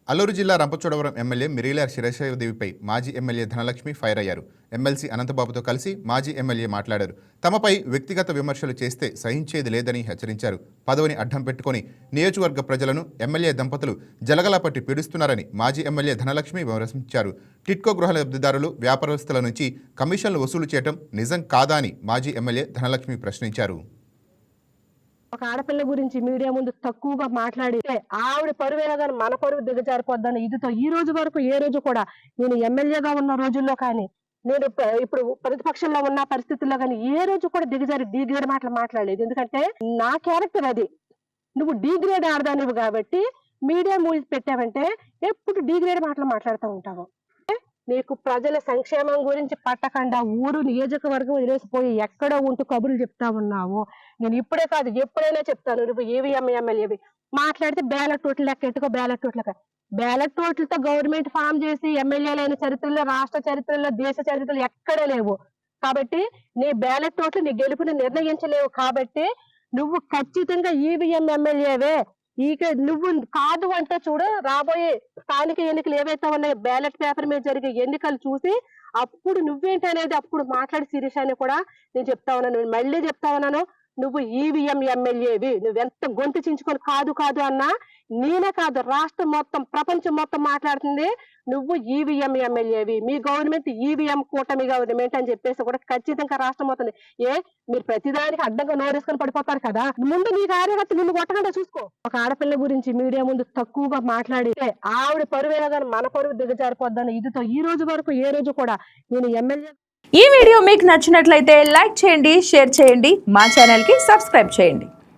అల్లూరు జిల్లా రంపచోడవరం ఎమ్మెల్యే మిరీల శిరీషదేవిపై మాజీ MLA Dhanalakshmi fire అయ్యారు. ఎమ్మెల్సీ అనంతబాబుతో కలిసి మాజీ ఎమ్మెల్యే మాట్లాడారు. తమపై వ్యక్తిగత విమర్శలు చేస్తే సహించేది లేదని హెచ్చరించారు. పదవిని అడ్డం పెట్టుకుని నియోజకవర్గ ప్రజలను ఎమ్మెల్యే దంపతులు జలగలాపట్టి పీడిస్తున్నారని మాజీ ఎమ్మెల్యే ధనలక్ష్మి విమర్శించారు. టిట్కో గృహ లబ్ధిదారులు వ్యాపారస్తుల నుంచి కమిషన్లు వసూలు చేయడం నిజం కాదా అని మాజీ ఎమ్మెల్యే ధనలక్ష్మి ప్రశ్నించారు. ఒక ఆడపిల్ల గురించి మీడియా ముందు తక్కువగా మాట్లాడితే ఆవిడ పరువేలా కానీ మన పరువు దిగజారిపోద్దని ఇదితో ఈ రోజు వరకు ఏ రోజు కూడా నేను ఎమ్మెల్యేగా ఉన్న రోజుల్లో కానీ నేను ఇప్పుడు ప్రతిపక్షంలో ఉన్న పరిస్థితుల్లో కానీ ఏ రోజు కూడా డీ గ్రేడ్ మాటలు మాట్లాడలేదు. ఎందుకంటే నా క్యారెక్టర్ అది. నువ్వు డీ గ్రేడ్ ఆడదానివి కాబట్టి మీడియా మూవీస్ పెట్టావంటే ఎప్పుడు డీ గ్రేడ్ మాటలు మాట్లాడుతూ ఉంటావు. నీకు ప్రజల సంక్షేమం గురించి పట్టకుండా ఊరు నియోజకవర్గం వదిలేసిపోయి ఎక్కడో ఉంటూ కబుర్లు చెప్తా ఉన్నావు. నేను ఇప్పుడే కాదు ఎప్పుడైనా చెప్తాను. నువ్వు ఏవిఎం ఎమ్మెల్యేవి మాట్లాడితే బ్యాలెట్ ఓట్లు లెక్క ఎట్టుకో. బ్యాలెట్ ఓట్లతో గవర్నమెంట్ ఫామ్ చేసి ఎమ్మెల్యేలైన చరిత్రలో, రాష్ట్ర చరిత్రలో, దేశ చరిత్రలో ఎక్కడే లేవు. కాబట్టి నీ బ్యాలెట్ ఓట్లు నీ గెలుపుని నిర్ణయించలేవు. కాబట్టి నువ్వు ఖచ్చితంగా ఈవీఎం ఎమ్మెల్యేవే. ఇక నువ్వు కాదు అంటే చూడు, రాబోయే స్థానిక ఎన్నికలు ఏవైతే ఉన్నాయో బ్యాలెట్ పేపర్ మీద జరిగే ఎన్నికలు చూసి అప్పుడు నువ్వేంటి అనేది అప్పుడు మాట్లాడి శిరీష అని కూడా నేను చెప్తా ఉన్నాను. మళ్ళీ చెప్తా ఉన్నాను, నువ్వు ఈవీఎం ఎమ్మెల్యేవి. నువ్వెంత గొంతు చించుకొని కాదు అన్నా నేనే కాదు రాష్ట్రం మొత్తం ప్రపంచం మొత్తం మాట్లాడుతుంది నువ్వు ఈవీఎం ఎమ్మెల్యేవి. మీ గవర్నమెంట్ ఈవీఎం కూటమి గవర్నమెంట్ అని చెప్పేసి కూడా ఖచ్చితంగా రాష్ట్రం మొత్తం మీరు ప్రతిదానికి అడ్డంగా నోరేసుకొని పడిపోతారు కదా. ముందు నీ కార్యకర్త నిన్ను కొట్టకుండా చూసుకో. ఒక ఆడపిల్ల గురించి మీడియా ముందు తక్కువగా మాట్లాడితే ఆవిడ పరువేలా కానీ మన పరువు దిగజారిపోద్దని ఇదితో ఈ రోజు వరకు ఏ రోజు కూడా నేను ఎమ్మెల్యే. ఈ వీడియో మీకు నచ్చినట్లయితే లైక్ చేయండి, షేర్ చేయండి, మా ఛానల్కి సబ్స్క్రైబ్ చేయండి.